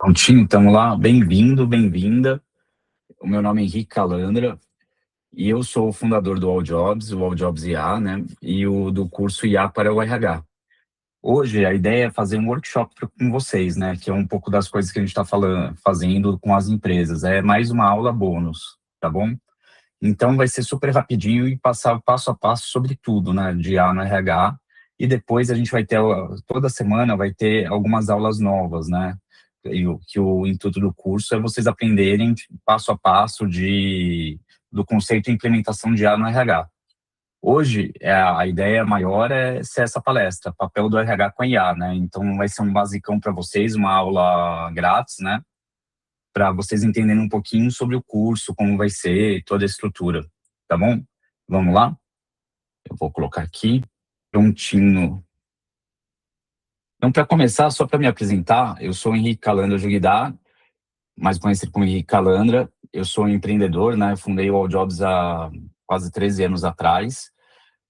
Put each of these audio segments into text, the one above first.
Prontinho, estamos lá. Bem-vindo, bem-vinda. O meu nome é Henrique Calandra e eu sou o fundador do AllJobs, o AllJobs IA, né? E o do curso IA para o RH. Hoje a ideia é fazer um workshop com vocês, né? Que é um pouco das coisas que a gente está fazendo com as empresas. É mais uma aula bônus, tá bom? Então vai ser super rapidinho e passar passo a passo sobre tudo, né? De IA no RH. E depois a gente vai ter, toda semana vai ter algumas aulas novas, né? Que o intuito do curso é vocês aprenderem passo a passo do conceito e implementação de IA no RH. Hoje, a ideia maior é ser essa palestra, papel do RH com a IA, né? Então, vai ser um basicão para vocês, uma aula grátis, né? Para vocês entenderem um pouquinho sobre o curso, como vai ser, toda a estrutura, tá bom? Vamos lá? Eu vou colocar aqui, prontinho. Então, para começar, só para me apresentar, eu sou o Henrique Calandra Juguidar, mais conhecido como Henrique Calandra. Eu sou um empreendedor, né? Fundei o AllJobs há quase 13 anos atrás,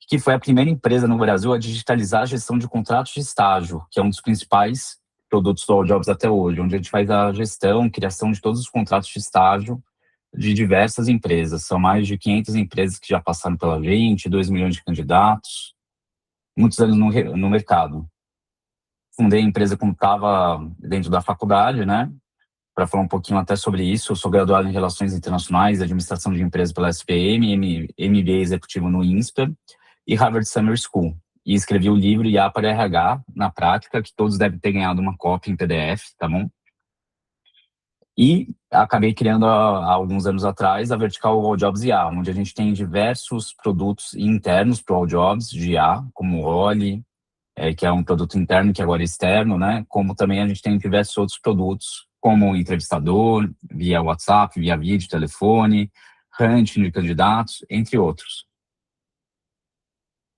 que foi a primeira empresa no Brasil a digitalizar a gestão de contratos de estágio, que é um dos principais produtos do AllJobs até hoje, onde a gente faz a gestão, criação de todos os contratos de estágio de diversas empresas. São mais de 500 empresas que já passaram pela gente, 2 milhões de candidatos, muitos anos no mercado. Fundei a empresa quando estava dentro da faculdade, né? Para falar um pouquinho até sobre isso, eu sou graduado em Relações Internacionais e Administração de Empresas pela SPM, MBA Executivo no INSPER e Harvard Summer School. E escrevi o livro IA para RH, na prática, que todos devem ter ganhado uma cópia em PDF, tá bom? E acabei criando, há alguns anos atrás, a Vertical AllJobs IA, onde a gente tem diversos produtos internos para o AllJobs de IA, como o Oli, que é um produto interno que agora é externo, né? Como também a gente tem diversos outros produtos, como o entrevistador, via WhatsApp, via vídeo, telefone, hunting de candidatos, entre outros.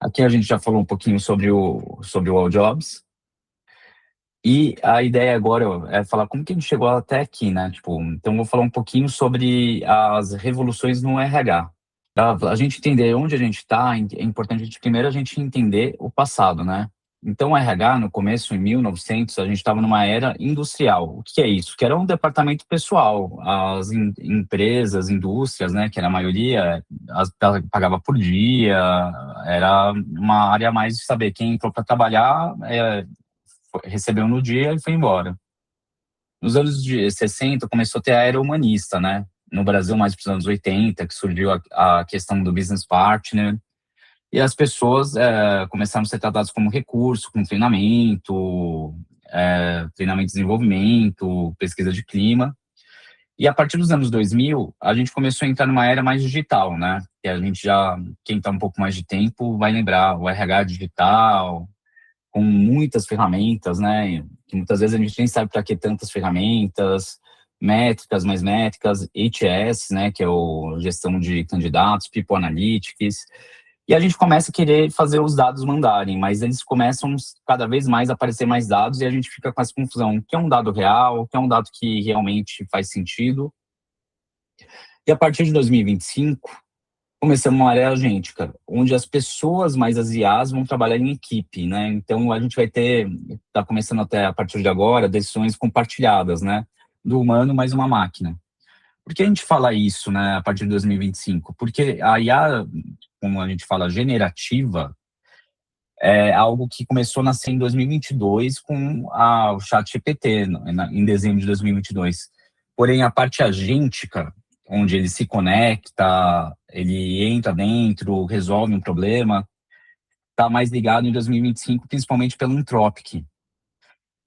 Aqui a gente já falou um pouquinho sobre o AllJobs. E a ideia agora é falar como que a gente chegou até aqui, né? Então, eu vou falar um pouquinho sobre as revoluções no RH. Para a gente entender onde a gente está, é importante primeiro a gente entender o passado, né? Então, o RH, no começo, em 1900, a gente estava numa era industrial. O que é isso? Que era um departamento pessoal. As empresas, indústrias, né, que era a maioria, pagava por dia, era uma área mais de saber quem entrou para trabalhar, recebeu no dia e foi embora. Nos anos 60, começou a ter a era humanista, né? No Brasil, mais para os anos 80, que surgiu a questão do business partner, e as pessoas começaram a ser tratadas como recurso, com treinamento, treinamento e desenvolvimento, pesquisa de clima. E a partir dos anos 2000, a gente começou a entrar numa era mais digital, né? Que a gente já, quem está um pouco mais de tempo, vai lembrar o RH digital, com muitas ferramentas, né? Que muitas vezes a gente nem sabe para que tantas ferramentas, métricas, mais métricas, HS, né? Que é o gestão de candidatos, People Analytics. E a gente começa a querer fazer os dados mandarem, mas eles começam cada vez mais a aparecer mais dados e a gente fica com essa confusão. O que é um dado real? O que é um dado que realmente faz sentido? E a partir de 2025, começamos uma era agêntica, onde as pessoas mais as IAs vão trabalhar em equipe, né? Então, a gente vai ter, está começando até a partir de agora, decisões compartilhadas, né? Do humano mais uma máquina. Por que a gente fala isso, né, a partir de 2025? Porque a IA, como a gente fala, generativa, é algo que começou a nascer em 2022 com o ChatGPT, em dezembro de 2022. Porém, a parte agêntica, onde ele se conecta, ele entra dentro, resolve um problema, está mais ligado em 2025, principalmente pelo Anthropic.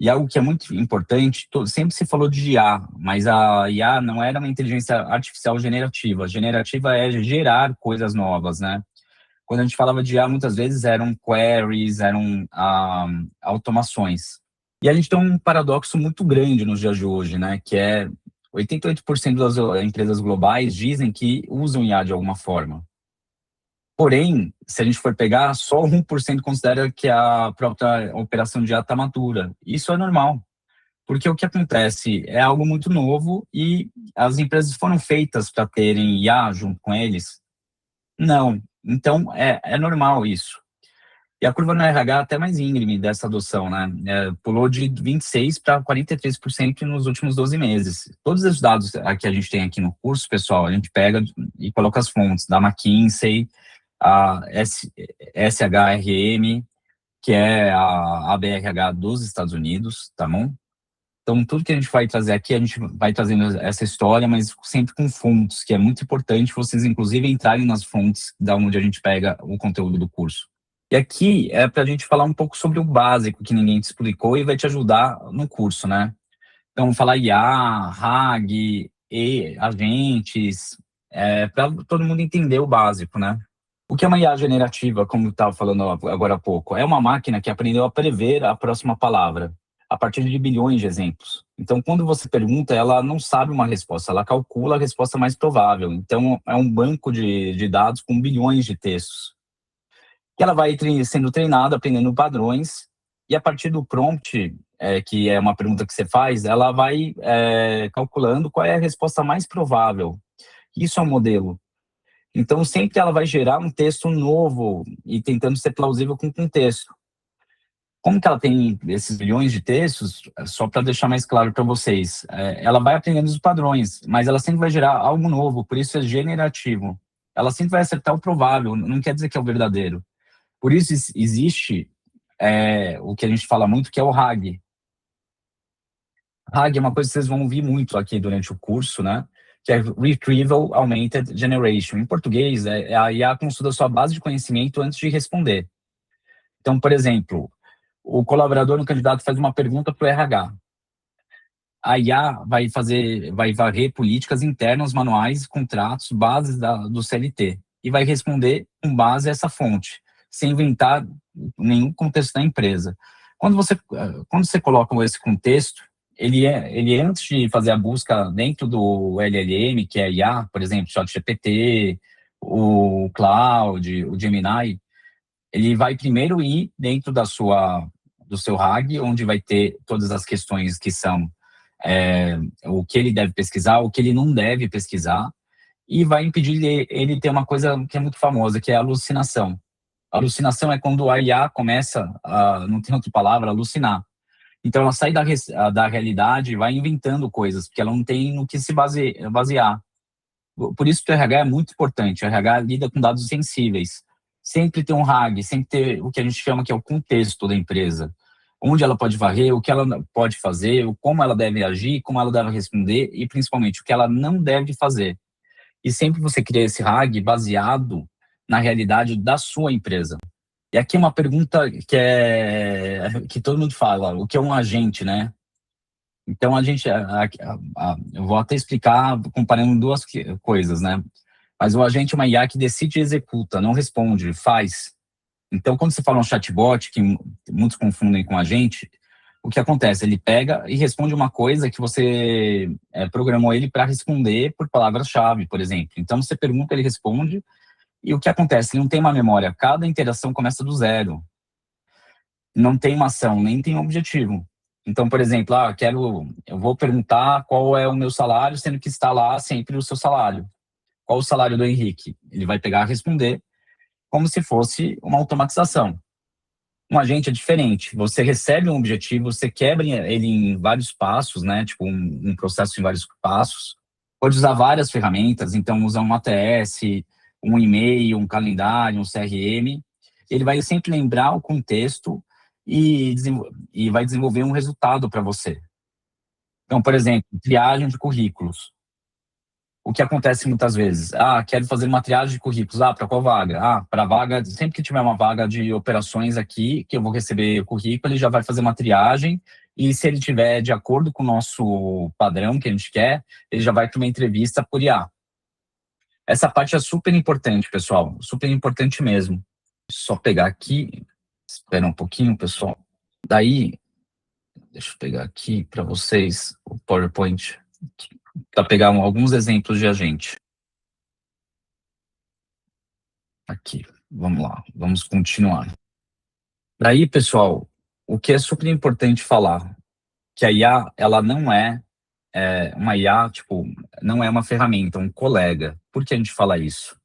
E algo que é muito importante, sempre se falou de IA, mas a IA não era uma inteligência artificial generativa. Generativa é gerar coisas novas, né? Quando a gente falava de IA, muitas vezes eram queries, eram automações. E a gente tem um paradoxo muito grande nos dias de hoje, né? Que é 88% das empresas globais dizem que usam IA de alguma forma. Porém, se a gente for pegar, só 1% considera que a própria operação de IA está madura. Isso é normal, porque o que acontece é algo muito novo e as empresas foram feitas para terem IA junto com eles? Não. Então, é normal isso. E a curva no RH é até mais íngreme dessa adoção, né? Pulou de 26% para 43% nos últimos 12 meses. Todos os dados que a gente tem aqui no curso, pessoal, a gente pega e coloca as fontes da McKinsey, a SHRM, que é a BRH dos Estados Unidos, tá bom? Então, tudo que a gente vai trazer aqui, a gente vai trazendo essa história, mas sempre com fontes, que é muito importante vocês, inclusive, entrarem nas fontes da onde a gente pega o conteúdo do curso. E aqui é para a gente falar um pouco sobre o básico que ninguém te explicou e vai te ajudar no curso, né? Então, falar IA, RAG, agentes, para todo mundo entender o básico, né? O que é uma IA generativa, como eu estava falando agora há pouco? É uma máquina que aprendeu a prever a próxima palavra, a partir de bilhões de exemplos. Então, quando você pergunta, ela não sabe uma resposta, ela calcula a resposta mais provável. Então, é um banco de dados com bilhões de textos. E ela vai sendo treinada, aprendendo padrões, e a partir do prompt, que é uma pergunta que você faz, ela vai calculando qual é a resposta mais provável. Isso é um modelo. Então, sempre ela vai gerar um texto novo e tentando ser plausível com o contexto. Como que ela tem esses bilhões de textos, só para deixar mais claro para vocês, ela vai aprendendo os padrões, mas ela sempre vai gerar algo novo, por isso é generativo. Ela sempre vai acertar o provável, não quer dizer que é o verdadeiro. Por isso existe o que a gente fala muito, que é o RAG. RAG é uma coisa que vocês vão ouvir muito aqui durante o curso, né? Que é Retrieval Augmented Generation. Em português, a IA consulta a sua base de conhecimento antes de responder. Então, por exemplo, o colaborador no candidato faz uma pergunta para o RH. A IA vai varrer políticas internas, manuais, contratos, bases do CLT e vai responder com base a essa fonte, sem inventar nenhum contexto da empresa. Quando você coloca esse contexto, ele antes de fazer a busca dentro do LLM, que é IA, por exemplo, ChatGPT, o Claude, o Gemini, ele vai primeiro ir dentro do seu RAG, onde vai ter todas as questões que são o que ele deve pesquisar, o que ele não deve pesquisar, e vai impedir ele ter uma coisa que é muito famosa, que é a alucinação. A alucinação é quando a IA começa, não tem outra palavra, alucinar. Então ela sai da realidade e vai inventando coisas, porque ela não tem no que se basear. Por isso que o RH é muito importante. O RH lida com dados sensíveis. Sempre ter um RAG, sempre ter o que a gente chama que é o contexto da empresa. Onde ela pode varrer, o que ela pode fazer, como ela deve agir, como ela deve responder e, principalmente, o que ela não deve fazer. E sempre você cria esse RAG baseado na realidade da sua empresa. E aqui uma pergunta que todo mundo fala, o que é um agente, né? Então, eu vou até explicar comparando duas coisas, né? Mas o agente é uma IA que decide e executa, não responde, faz. Então, quando você fala um chatbot, que muitos confundem com agente, o que acontece? Ele pega e responde uma coisa que você programou ele para responder por palavras-chave, por exemplo. Então, você pergunta, ele responde, e o que acontece? Ele não tem uma memória. Cada interação começa do zero. Não tem uma ação, nem tem um objetivo. Então, por exemplo, eu vou perguntar qual é o meu salário, sendo que está lá sempre o seu salário. Qual o salário do Henrique? Ele vai pegar e responder como se fosse uma automatização. Um agente é diferente. Você recebe um objetivo, você quebra ele em vários passos, né? Tipo um processo em vários passos. Pode usar várias ferramentas, então usa um ATS, um e-mail, um calendário, um CRM. Ele vai sempre lembrar o contexto e vai desenvolver um resultado para você. Então, por exemplo, triagem de currículos. O que acontece muitas vezes? Quero fazer uma triagem de currículos. Para qual vaga? Para vaga, sempre que tiver uma vaga de operações aqui, que eu vou receber o currículo, ele já vai fazer uma triagem e se ele tiver de acordo com o nosso padrão que a gente quer, ele já vai para uma entrevista por IA. Essa parte é super importante, pessoal, super importante mesmo. Só pegar aqui, espera um pouquinho, pessoal. Daí, deixa eu pegar aqui para vocês o PowerPoint, para pegar alguns exemplos de agente. Aqui, vamos lá, vamos continuar. Daí, pessoal, o que é super importante falar, que a IA, ela não uma IA, tipo, não é uma ferramenta, um colega. Por que a gente fala isso?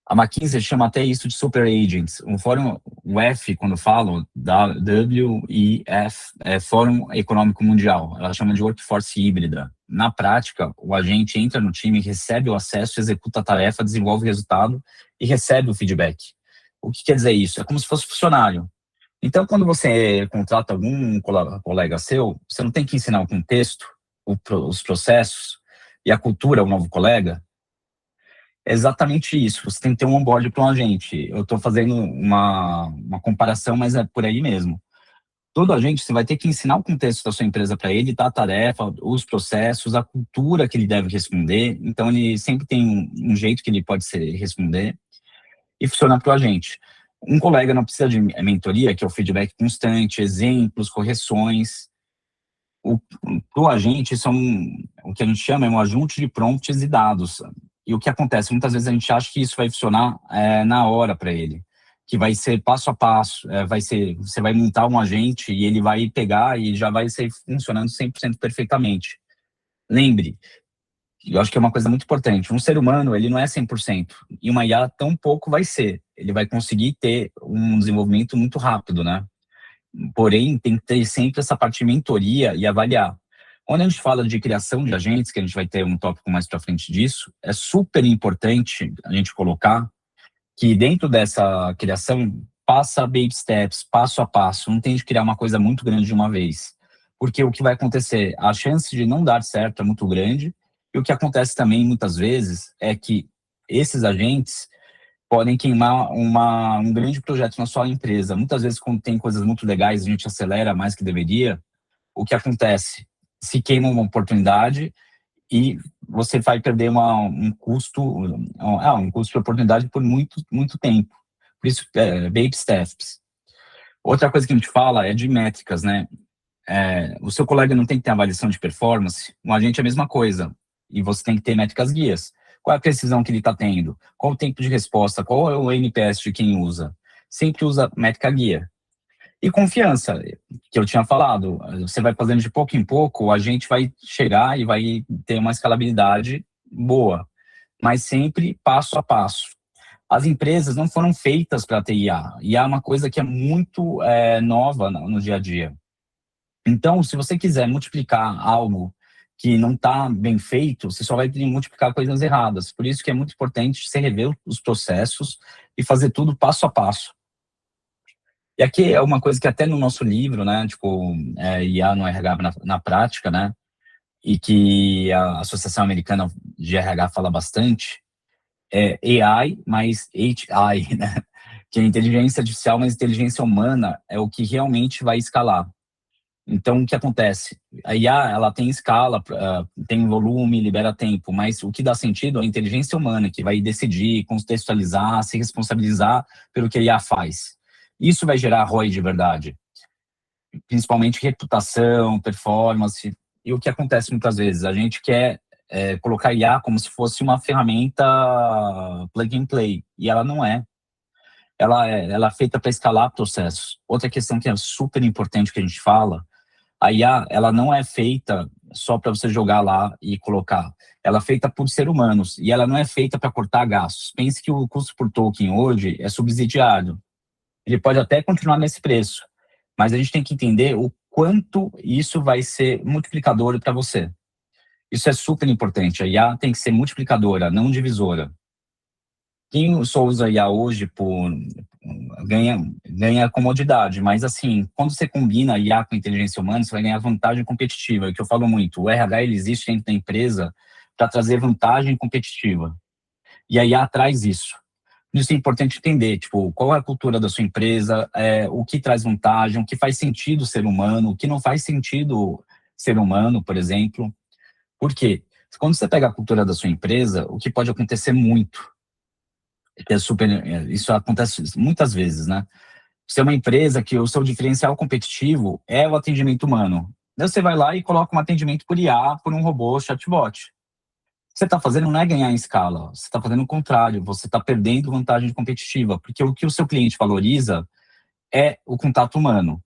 A McKinsey chama até isso de super agents. O fórum, o F, quando falo, da WEF, é Fórum Econômico Mundial. Ela chama de workforce híbrida. Na prática, o agente entra no time, recebe o acesso, executa a tarefa, desenvolve o resultado e recebe o feedback. O que quer dizer isso? É como se fosse funcionário. Então, quando você contrata algum colega seu, você não tem que ensinar o contexto, os processos e a cultura ao novo colega. É exatamente isso. Você tem que ter um onboard para um agente. Eu estou fazendo uma comparação, mas é por aí mesmo. Todo agente, você vai ter que ensinar o contexto da sua empresa para ele, dar a tarefa, os processos, a cultura que ele deve responder. Então, ele sempre tem um jeito que ele pode responder e funciona para o agente. Um colega não precisa de mentoria, que é o feedback constante, exemplos, correções. Para o agente, isso é o que a gente chama é um ajunte de prompts e dados. E o que acontece? Muitas vezes a gente acha que isso vai funcionar na hora para ele, que vai ser passo a passo, você vai montar um agente e ele vai pegar e já vai ser funcionando 100% perfeitamente. Lembre, eu acho que é uma coisa muito importante, um ser humano, ele não é 100%, e uma IA tão pouco vai ser. Ele vai conseguir ter um desenvolvimento muito rápido, né? Porém, tem que ter sempre essa parte de mentoria e avaliar. Quando a gente fala de criação de agentes, que a gente vai ter um tópico mais para frente disso, é super importante a gente colocar que dentro dessa criação passa baby steps, passo a passo, não tem de criar uma coisa muito grande de uma vez. Porque o que vai acontecer? A chance de não dar certo é muito grande, e o que acontece também muitas vezes é que esses agentes podem queimar um grande projeto na sua empresa. Muitas vezes, quando tem coisas muito legais, a gente acelera mais que deveria. O que acontece? Se queima uma oportunidade e você vai perder um custo de oportunidade por muito, muito tempo. Por isso, baby steps. Outra coisa que a gente fala é de métricas, né? O seu colega não tem que ter avaliação de performance, um agente é a mesma coisa. E você tem que ter métricas guias. Qual é a precisão que ele está tendo? Qual o tempo de resposta? Qual é o NPS de quem usa? Sempre usa métrica guia. E confiança, que eu tinha falado. Você vai fazendo de pouco em pouco, a gente vai chegar e vai ter uma escalabilidade boa, mas sempre passo a passo. As empresas não foram feitas para ter IA. IA é uma coisa que é muito nova no dia a dia. Então, se você quiser multiplicar algo que não está bem feito, você só vai multiplicar coisas erradas. Por isso que é muito importante você rever os processos e fazer tudo passo a passo. E aqui é uma coisa que até no nosso livro, né, tipo, IA no RH na prática, né, e que a Associação Americana de RH fala bastante, é AI mais HI, né, que é inteligência artificial mais inteligência humana é o que realmente vai escalar. Então, o que acontece? A IA, ela tem escala, tem volume, libera tempo, mas o que dá sentido é a inteligência humana, que vai decidir, contextualizar, se responsabilizar pelo que a IA faz. Isso vai gerar ROI de verdade, principalmente reputação, performance. E o que acontece muitas vezes? A gente quer colocar IA como se fosse uma ferramenta plug and play, e ela não é. Ela é feita para escalar processos. Outra questão que é super importante que a gente fala, a IA, ela não é feita só para você jogar lá e colocar. Ela é feita por seres humanos e ela não é feita para cortar gastos. Pense que o custo por token hoje é subsidiado. Ele pode até continuar nesse preço, mas a gente tem que entender o quanto isso vai ser multiplicador para você. Isso é super importante. A IA tem que ser multiplicadora, não divisora. Quem só usa IA hoje ganha comodidade, mas assim, quando você combina IA com inteligência humana, você vai ganhar vantagem competitiva, que eu falo muito. O RH ele existe dentro da empresa para trazer vantagem competitiva. E a IA traz isso. Por isso é importante entender, tipo, qual é a cultura da sua empresa, o que traz vantagem, o que faz sentido ser humano, o que não faz sentido ser humano, por exemplo. Por quê? Quando você pega a cultura da sua empresa, o que pode acontecer muito, isso acontece muitas vezes, né? Você é uma empresa que o seu diferencial competitivo é o atendimento humano. Daí você vai lá e coloca um atendimento por IA, por um robô chatbot. O que você está fazendo não é ganhar em escala, você está fazendo o contrário, você está perdendo vantagem competitiva, porque o que o seu cliente valoriza é o contato humano.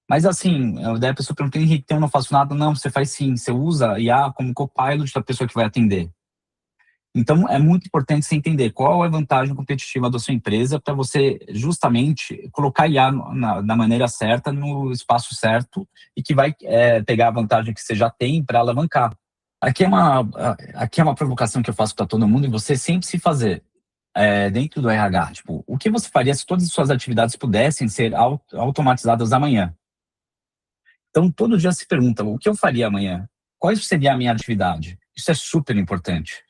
Mas assim, daí a pessoa pergunta, Henrique, eu não faço nada. Não, você faz sim, você usa IA como copilot da pessoa que vai atender. Então, é muito importante você entender qual é a vantagem competitiva da sua empresa para você justamente colocar IA na maneira certa, no espaço certo, e que vai pegar a vantagem que você já tem para alavancar. Aqui é uma provocação que eu faço para todo mundo, e você sempre se fazer dentro do RH. Tipo, o que você faria se todas as suas atividades pudessem ser automatizadas amanhã? Então, todo dia se pergunta, o que eu faria amanhã? Qual seria a minha atividade? Isso é super importante.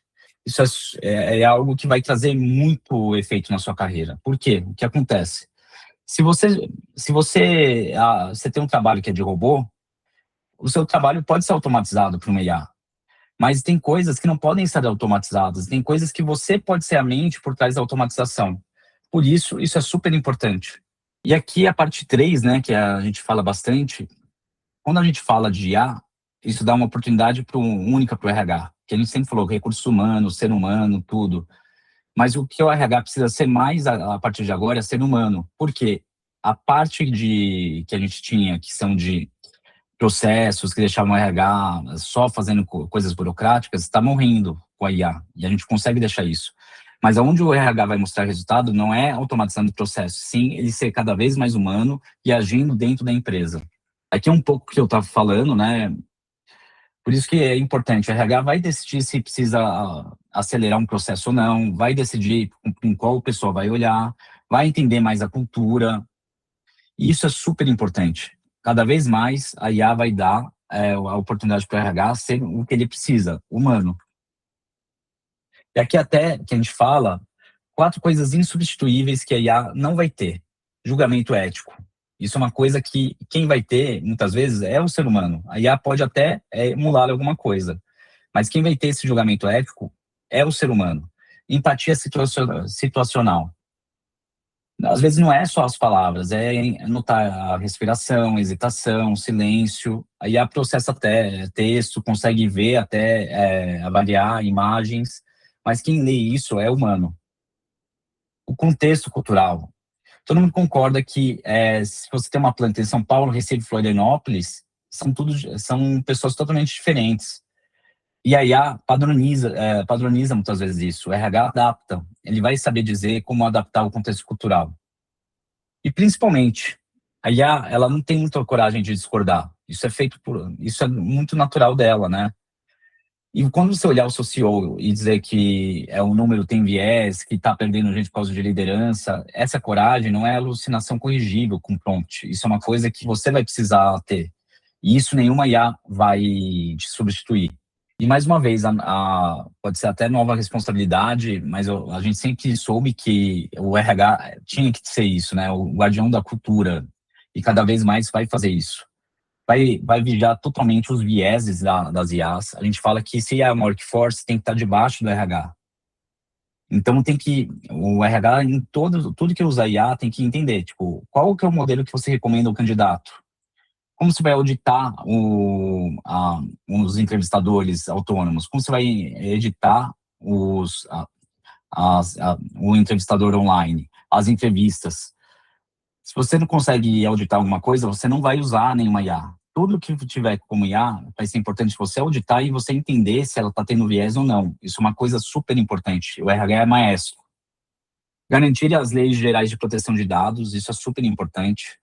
Isso é algo que vai trazer muito efeito na sua carreira. Por quê? O que acontece? Se você, você tem um trabalho que é de robô, o seu trabalho pode ser automatizado por uma IA. Mas tem coisas que não podem ser automatizadas. Tem coisas que você pode ser a mente por trás da automatização. Por isso, isso é super importante. E aqui a parte 3, né, que a gente fala bastante, quando a gente fala de IA, isso dá uma oportunidade única para o RH, que a gente sempre falou, recursos humanos, ser humano, tudo. Mas o que o RH precisa ser mais a partir de agora é ser humano. Por quê? A parte que a gente tinha, que são de processos, que deixavam o RH só fazendo coisas burocráticas, está morrendo com a IA. E a gente consegue deixar isso. Mas aonde o RH vai mostrar resultado não é automatizando o processo, sim ele ser cada vez mais humano e agindo dentro da empresa. Aqui é um pouco que eu estava falando, né? Por isso que é importante. O RH vai decidir se precisa acelerar um processo ou não, vai decidir com qual pessoa vai olhar, vai entender mais a cultura. E isso é super importante. Cada vez mais a IA vai dar a oportunidade para o RH ser o que ele precisa, humano. E aqui até que a gente fala 4 coisas insubstituíveis que a IA não vai ter. Julgamento ético. Isso é uma coisa que quem vai ter, muitas vezes, é o ser humano. A IA pode até emular alguma coisa, mas quem vai ter esse julgamento ético é o ser humano. Empatia situacional. Às vezes não é só as palavras, é notar a respiração, hesitação, silêncio. A IA processa até texto, consegue ver até avaliar imagens, mas quem lê isso é humano. O contexto cultural. Todo mundo concorda que se você tem uma planta em São Paulo, Recife, Florianópolis, são pessoas totalmente diferentes. E a IA padroniza muitas vezes isso. O RH adapta. Ele vai saber dizer como adaptar o contexto cultural. E principalmente, a IA, ela não tem muita coragem de discordar. Isso é muito natural dela, né? E quando você olhar o seu CEO e dizer que um número tem viés, que está perdendo gente por causa de liderança, essa coragem não é alucinação corrigível com prompt. Isso é uma coisa que você vai precisar ter. E isso nenhuma IA vai te substituir. E mais uma vez, pode ser até nova responsabilidade, mas a gente sempre soube que o RH tinha que ser isso, né? O guardião da cultura. E cada vez mais vai fazer isso. Vai vigiar totalmente os vieses das IAs. A gente fala que se é uma workforce, tem que estar debaixo do RH. Então o RH em tudo que usa IA tem que entender, tipo, qual que é o modelo que você recomenda ao candidato? Como você vai auditar os entrevistadores autônomos? Como você vai editar o entrevistador online? As entrevistas? Se você não consegue auditar alguma coisa, você não vai usar nenhuma IA. Tudo que tiver como IA vai ser importante você auditar e você entender se ela está tendo viés ou não. Isso é uma coisa super importante. O RH é maestro. Garantir as leis gerais de proteção de dados, isso é super importante.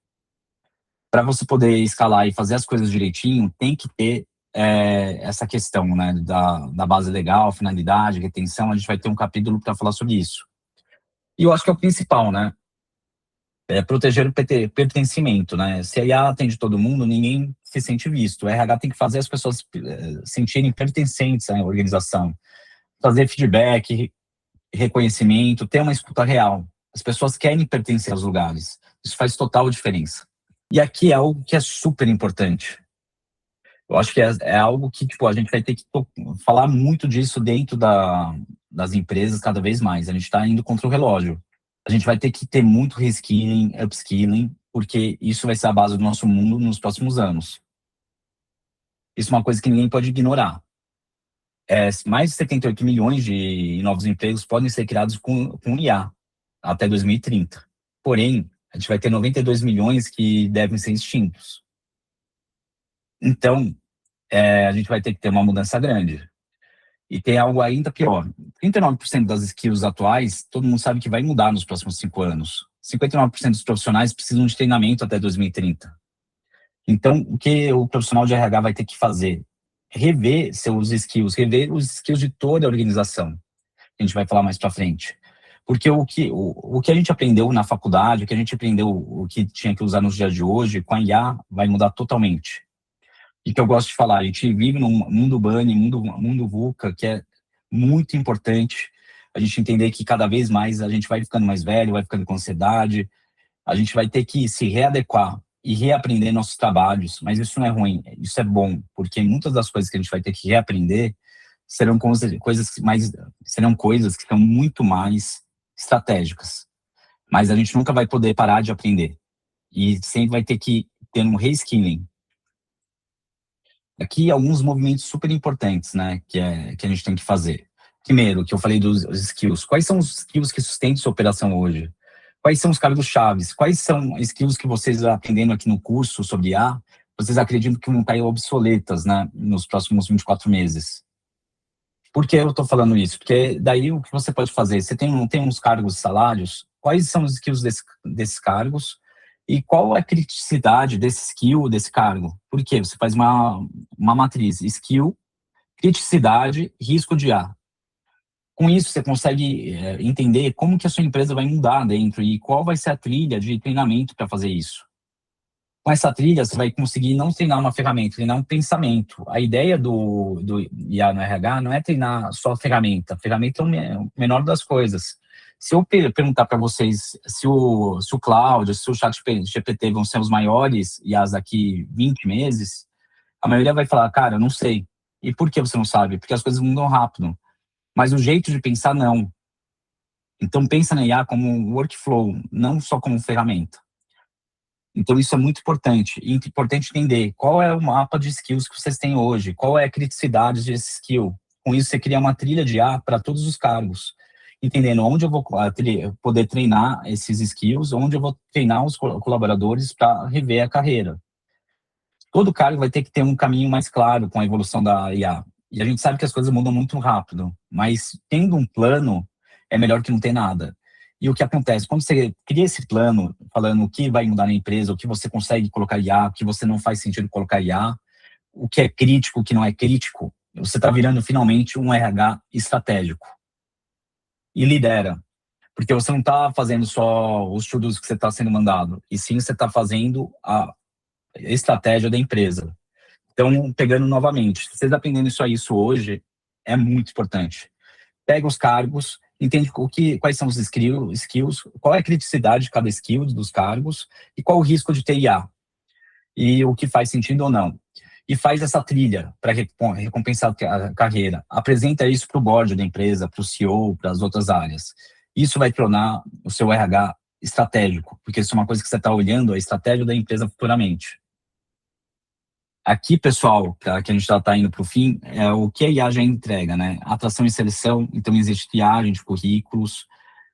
Para você poder escalar e fazer as coisas direitinho, tem que ter essa questão, né, da base legal, finalidade, retenção. A gente vai ter um capítulo para falar sobre isso. E eu acho que é o principal, né? Proteger o pertencimento, né? Se a IA atende todo mundo, ninguém se sente visto. O RH tem que fazer as pessoas sentirem pertencentes à organização, fazer feedback, reconhecimento, ter uma escuta real. As pessoas querem pertencer aos lugares. Isso faz total diferença. E aqui é algo que é super importante. Eu acho que é algo que tipo, a gente vai ter que falar muito disso dentro das empresas cada vez mais. A gente está indo contra o relógio. A gente vai ter que ter muito reskilling, upskilling, porque isso vai ser a base do nosso mundo nos próximos anos. Isso é uma coisa que ninguém pode ignorar. Mais de 78 milhões de novos empregos podem ser criados com IA até 2030. Porém, a gente vai ter 92 milhões que devem ser extintos. Então, a gente vai ter que ter uma mudança grande. E tem algo ainda pior. 39% das skills atuais, todo mundo sabe que vai mudar nos próximos 5 anos. 59% dos profissionais precisam de treinamento até 2030. Então, o que o profissional de RH vai ter que fazer? Rever seus skills, rever os skills de toda a organização. A gente vai falar mais para frente. Porque o que a gente aprendeu na faculdade, o que a gente aprendeu, o que tinha que usar nos dias de hoje, com a IA, vai mudar totalmente. E que eu gosto de falar, a gente vive num mundo bunny, mundo VUCA, que é muito importante a gente entender que cada vez mais a gente vai ficando mais velho, vai ficando com ansiedade, a gente vai ter que se readequar e reaprender nossos trabalhos, mas isso não é ruim, isso é bom, porque muitas das coisas que a gente vai ter que reaprender serão serão coisas que são muito mais estratégicas, mas a gente nunca vai poder parar de aprender e sempre vai ter que ter um reskilling. Aqui alguns movimentos super importantes, né, que a gente tem que fazer. Primeiro, que eu falei dos skills. Quais são os skills que sustentam sua operação hoje? Quais são os cargos chaves? Quais são skills que vocês aprendendo aqui no curso sobre IA, vocês acreditam que vão estar obsoletas, né, nos próximos 24 meses? Por que eu estou falando isso? Porque daí o que você pode fazer? Você tem uns cargos e salários, quais são os skills desses cargos e qual é a criticidade desse skill, desse cargo? Por quê? Você faz uma matriz, skill, criticidade, risco de A. Com isso, você consegue entender como que a sua empresa vai mudar dentro e qual vai ser a trilha de treinamento para fazer isso. Com essa trilha, você vai conseguir não treinar uma ferramenta, treinar um pensamento. A ideia do IA no RH não é treinar só a ferramenta. A ferramenta é o menor das coisas. Se eu perguntar para vocês se o Cloud, se o ChatGPT vão ser os maiores IAs daqui 20 meses, a maioria vai falar, cara, eu não sei. E por que você não sabe? Porque as coisas mudam rápido. Mas o jeito de pensar, não. Então, pensa na IA como um workflow, não só como ferramenta. Então, isso é muito importante. E é importante entender qual é o mapa de skills que vocês têm hoje, qual é a criticidade desse skill. Com isso, você cria uma trilha de IA para todos os cargos, entendendo onde eu vou poder treinar esses skills, onde eu vou treinar os colaboradores para rever a carreira. Todo cargo vai ter que ter um caminho mais claro com a evolução da IA. E a gente sabe que as coisas mudam muito rápido, mas tendo um plano é melhor que não ter nada. E o que acontece? Quando você cria esse plano, falando o que vai mudar na empresa, o que você consegue colocar IA, o que você não faz sentido colocar IA, o que é crítico, o que não é crítico, você está virando finalmente um RH estratégico. E lidera. Porque você não está fazendo só os to-dos que você está sendo mandado, e sim você está fazendo a estratégia da empresa. Então, pegando novamente, vocês aprendendo isso hoje é muito importante. Pega os cargos, entende quais são os skills, qual é a criticidade de cada skill dos cargos e qual o risco de ter IA e o que faz sentido ou não. E faz essa trilha para recompensar a carreira. Apresenta isso para o board da empresa, para o CEO, para as outras áreas. Isso vai tornar o seu RH estratégico, porque isso é uma coisa que você está olhando a estratégia da empresa futuramente. Aqui, pessoal, que a gente já está indo para o fim, é o que a IA já entrega, né? Atração e seleção, então existe triagem de currículos,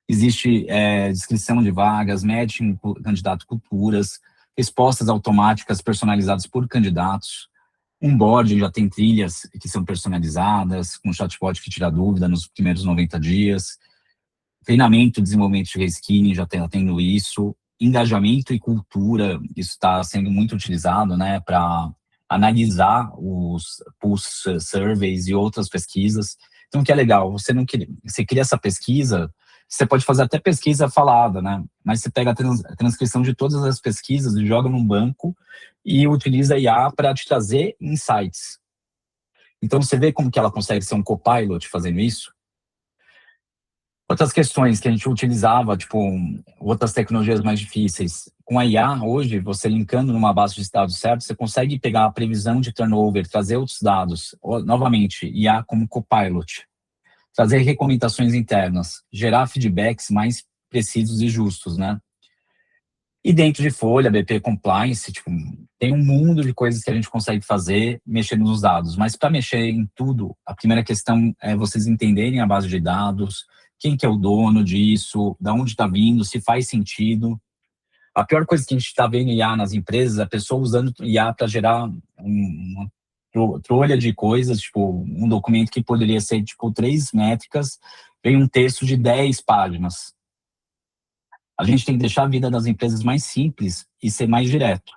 existe descrição de vagas, matching candidato culturas, respostas automáticas personalizadas por candidatos, onboarding já tem trilhas que são personalizadas, com chatbot que tira dúvida nos primeiros 90 dias, treinamento, desenvolvimento de reskilling já está tendo isso, engajamento e cultura, isso está sendo muito utilizado, né, para analisar os pulse surveys e outras pesquisas. Então, o que é legal, você cria essa pesquisa, você pode fazer até pesquisa falada, né? Mas você pega a transcrição de todas as pesquisas e joga num banco e utiliza a IA para te trazer insights. Então, você vê como que ela consegue ser um copilot fazendo isso? Outras questões que a gente utilizava, tipo, outras tecnologias mais difíceis. Com a IA, hoje, você linkando numa base de dados certo, você consegue pegar a previsão de turnover, trazer outros dados. Novamente, IA como copilot. Trazer recomendações internas, gerar feedbacks mais precisos e justos, né? E dentro de Folha, BP Compliance, tipo, tem um mundo de coisas que a gente consegue fazer mexendo nos dados. Mas para mexer em tudo, a primeira questão é vocês entenderem a base de dados, quem que é o dono disso, da onde está vindo, se faz sentido. A pior coisa que a gente está vendo em IA nas empresas é a pessoa usando IA para gerar trolha de coisas, tipo, um documento que poderia ser, tipo, 3 métricas, vem um texto de 10 páginas. A gente tem que deixar a vida das empresas mais simples e ser mais direto.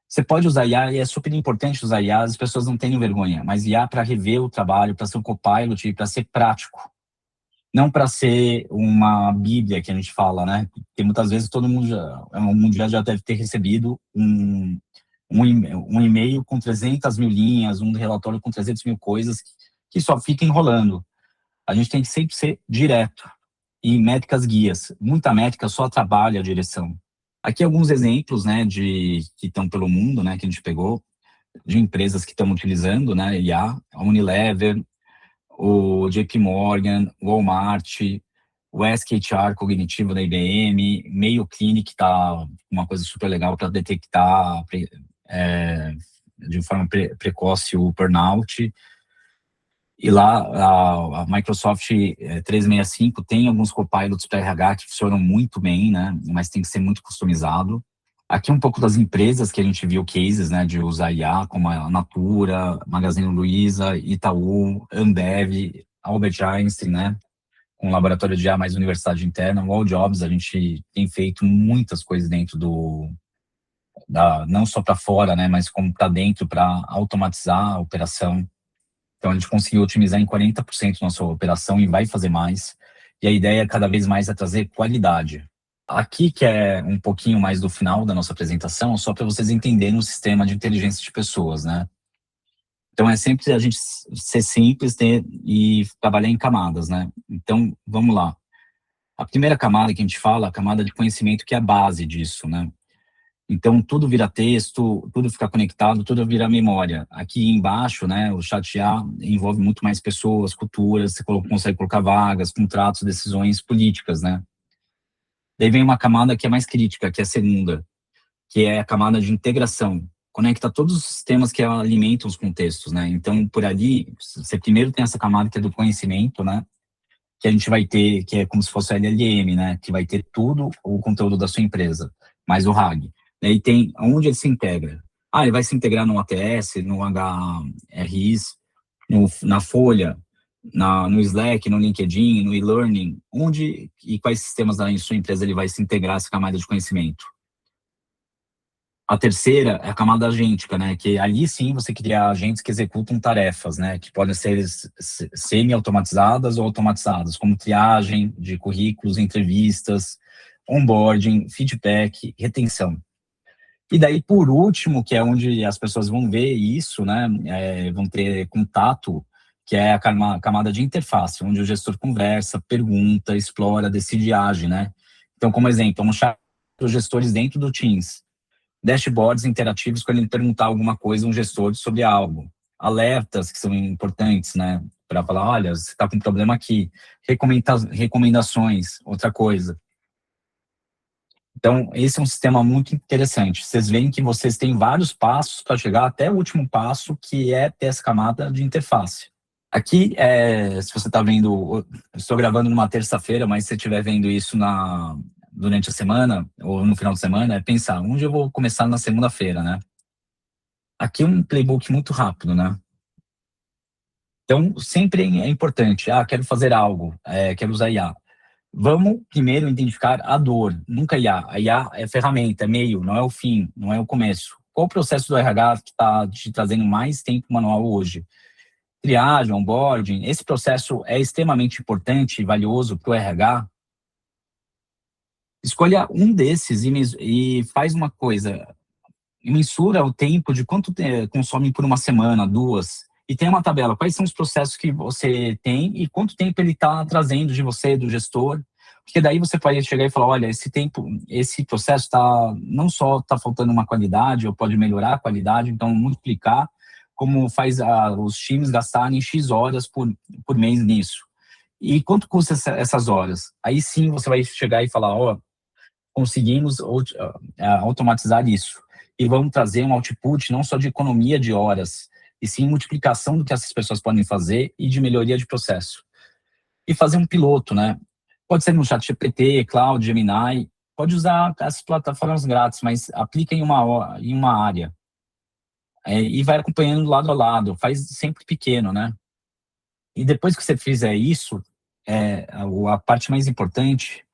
Você pode usar IA, e é super importante usar IA, as pessoas não tenham vergonha, mas IA para rever o trabalho, para ser um copilot, para ser prático. Não para ser uma bíblia que a gente fala, né? Porque muitas vezes todo mundo o mundo já deve ter recebido um e-mail com 300 mil linhas, um relatório com 300 mil coisas que só fica enrolando. A gente tem que sempre ser direto e métricas guias. Muita métrica só atrapalha a direção. Aqui alguns exemplos, né, que estão pelo mundo, né, que a gente pegou, de empresas que estão utilizando, né, IA, a Unilever, o JP Morgan, o Walmart, o SKHR cognitivo da IBM, Mayo Clinic está uma coisa super legal para detectar de forma precoce o burnout. E lá a Microsoft 365 tem alguns copilots para RH que funcionam muito bem, né? Mas tem que ser muito customizado. Aqui um pouco das empresas que a gente viu cases, né, de usar IA, como a Natura, Magazine Luiza, Itaú, Ambev, Albert Einstein, né, com laboratório de IA mais universidade interna, o All Jobs, a gente tem feito muitas coisas dentro não só para fora, né, mas como para dentro, para automatizar a operação. Então, a gente conseguiu otimizar em 40% nossa operação e vai fazer mais. E a ideia cada vez mais é trazer qualidade. Aqui, que é um pouquinho mais do final da nossa apresentação, só para vocês entenderem o sistema de inteligência de pessoas, né? Então, é sempre a gente ser simples e trabalhar em camadas, né? Então, vamos lá. A primeira camada que a gente fala, a camada de conhecimento, que é a base disso, né? Então, tudo vira texto, tudo fica conectado, tudo vira memória. Aqui embaixo, né, o chat IA envolve muito mais pessoas, culturas, você consegue colocar vagas, contratos, decisões políticas, né? Daí vem uma camada que é mais crítica, que é a segunda, que é a camada de integração. Conecta todos os sistemas que alimentam os contextos, né? Então, por ali, você primeiro tem essa camada que é do conhecimento, né? Que a gente vai ter, que é como se fosse o LLM, né? Que vai ter tudo o conteúdo da sua empresa, mais o RAG. Daí tem onde ele se integra. Ah, ele vai se integrar no ATS, no HRIS, na Folha, no Slack, no LinkedIn, no e-learning, onde e quais sistemas da sua empresa ele vai se integrar essa camada de conhecimento. A terceira é a camada agêntica, né? Que ali sim você cria agentes que executam tarefas, né? Que podem ser semi-automatizadas ou automatizadas, como triagem de currículos, entrevistas, onboarding, feedback, retenção. E daí, por último, que é onde as pessoas vão ver isso, né? Vão ter contato, que é a camada de interface, onde o gestor conversa, pergunta, explora, decide e age, né? Então, como exemplo, um chat dos gestores dentro do Teams, dashboards interativos quando ele perguntar alguma coisa a um gestor sobre algo, alertas que são importantes, né, para falar, olha, você está com um problema aqui, recomendações, outra coisa. Então, esse é um sistema muito interessante. Vocês veem que vocês têm vários passos para chegar até o último passo, que é ter essa camada de interface. Aqui, se você está vendo, eu estou gravando numa terça-feira, mas se você estiver vendo isso durante a semana, ou no final de semana, é pensar, onde eu vou começar na segunda-feira, né? Aqui é um playbook muito rápido, né? Então, sempre é importante, quero fazer algo, quero usar IA. Vamos primeiro identificar a dor, nunca IA. A IA é ferramenta, é meio, não é o fim, não é o começo. Qual o processo do RH que está te trazendo mais tempo manual hoje? Triagem, onboarding, esse processo é extremamente importante e valioso para o RH. Escolha um desses e faz uma coisa, mensura o tempo de quanto consome por uma semana, duas, e tem uma tabela, quais são os processos que você tem e quanto tempo ele está trazendo de você, do gestor, porque daí você pode chegar e falar, olha, esse processo não só está faltando uma qualidade, ou pode melhorar a qualidade, então multiplicar, como faz os times gastarem X horas por mês nisso. E quanto custa essas horas? Aí sim você vai chegar e falar, conseguimos automatizar isso. E vamos trazer um output não só de economia de horas, e sim multiplicação do que essas pessoas podem fazer e de melhoria de processo. E fazer um piloto, né? Pode ser no ChatGPT, Cloud, Gemini, pode usar as plataformas grátis, mas aplica em uma área. e vai acompanhando lado a lado, faz sempre pequeno, né? E depois que você fizer isso, a parte mais importante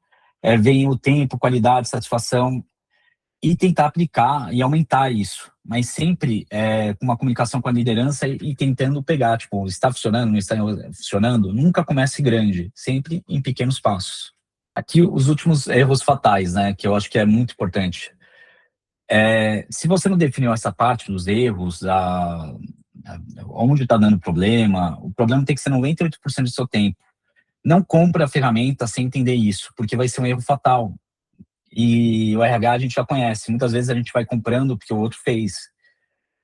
vem o tempo, qualidade, satisfação, e tentar aplicar e aumentar isso, mas sempre com uma comunicação com a liderança e tentando pegar, tipo, está funcionando, não está funcionando? Nunca comece grande, sempre em pequenos passos. Aqui os últimos erros fatais, né, que eu acho que é muito importante. Se você não definiu essa parte dos erros, onde está dando problema, o problema tem que ser 98% do seu tempo. Não compra a ferramenta sem entender isso, porque vai ser um erro fatal. E o RH a gente já conhece. Muitas vezes a gente vai comprando porque o outro fez.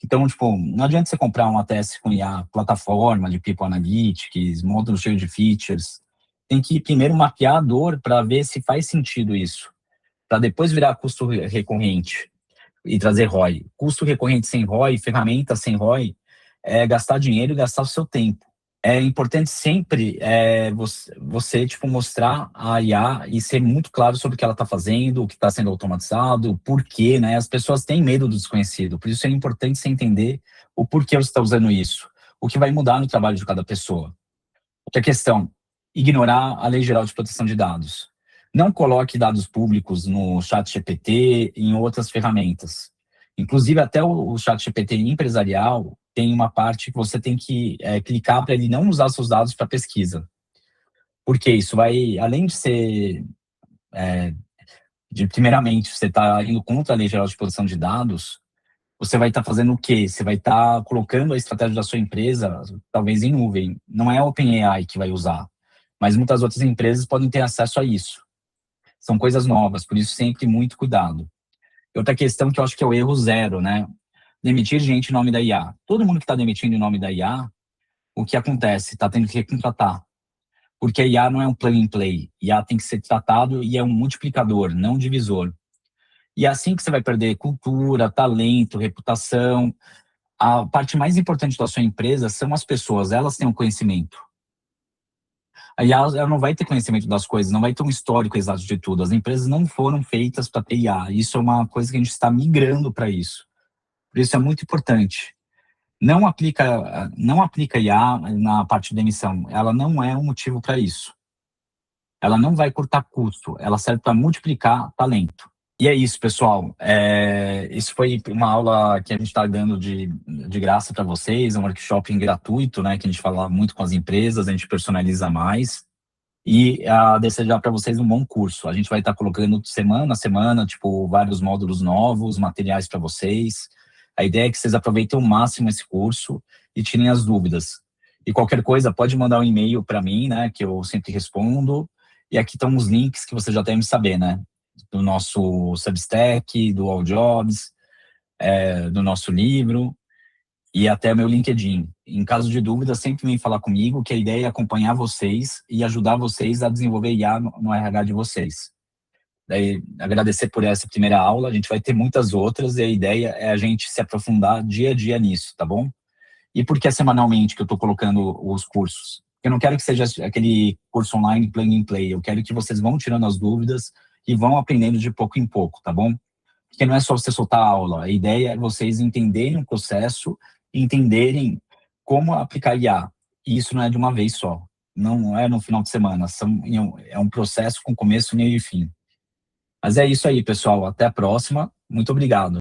Então, tipo, não adianta você comprar uma ATS com IA, plataforma de People Analytics, módulo cheio de features. Tem que primeiro mapear a dor para ver se faz sentido isso, para depois virar custo recorrente e trazer ROI. Custo recorrente sem ROI, ferramenta sem ROI, é gastar dinheiro e gastar o seu tempo. É importante sempre você tipo, mostrar a IA e ser muito claro sobre o que ela está fazendo, o que está sendo automatizado, o porquê, né? As pessoas têm medo do desconhecido, por isso é importante você entender o porquê você está usando isso, o que vai mudar no trabalho de cada pessoa. Outra questão, ignorar a Lei Geral de Proteção de Dados. Não coloque dados públicos no ChatGPT e em outras ferramentas. Inclusive, até o ChatGPT empresarial tem uma parte que você tem que clicar para ele não usar seus dados para pesquisa. Porque isso vai, além de ser, primeiramente, você está indo contra a Lei Geral de Proteção de Dados, você vai estar fazendo o quê? Você vai estar colocando a estratégia da sua empresa, talvez em nuvem. Não é a OpenAI que vai usar, mas muitas outras empresas podem ter acesso a isso. São coisas novas, por isso sempre muito cuidado. E outra questão que eu acho que é o erro zero, né? Demitir gente em nome da IA. Todo mundo que está demitindo em nome da IA, o que acontece? Está tendo que recontratar. Porque a IA não é um plug and play. IA tem que ser tratado e é um multiplicador, não um divisor. E é assim que você vai perder cultura, talento, reputação. A parte mais importante da sua empresa são as pessoas, elas têm um conhecimento. A IA ela não vai ter conhecimento das coisas, não vai ter um histórico exato de tudo. As empresas não foram feitas para ter IA. Isso é uma coisa que a gente está migrando para isso. Por isso é muito importante. Não aplica IA na parte de demissão. Ela não é um motivo para isso. Ela não vai cortar custo. Ela serve para multiplicar talento. E é isso, pessoal. Isso foi uma aula que a gente está dando de graça para vocês, um workshop gratuito, né? Que a gente fala muito com as empresas, a gente personaliza mais. E desejar para vocês um bom curso. A gente vai estar colocando semana a semana, tipo, vários módulos novos, materiais para vocês. A ideia é que vocês aproveitem ao máximo esse curso e tirem as dúvidas. E qualquer coisa, pode mandar um e-mail para mim, né? Que eu sempre respondo. E aqui estão os links que você já deve saber, né? Do nosso Substack, do All Jobs, do nosso livro e até meu LinkedIn. Em caso de dúvida, sempre vem falar comigo, que a ideia é acompanhar vocês e ajudar vocês a desenvolver IA no RH de vocês. Daí, agradecer por essa primeira aula, a gente vai ter muitas outras e a ideia é a gente se aprofundar dia a dia nisso, tá bom? E por que é semanalmente que eu estou colocando os cursos? Eu não quero que seja aquele curso online plug and play, eu quero que vocês vão tirando as dúvidas e vão aprendendo de pouco em pouco, tá bom? Porque não é só você soltar a aula, a ideia é vocês entenderem o processo, entenderem como aplicar IA. E isso não é de uma vez só, não é no final de semana, é um processo com começo, meio e fim. Mas é isso aí, pessoal, até a próxima, muito obrigado.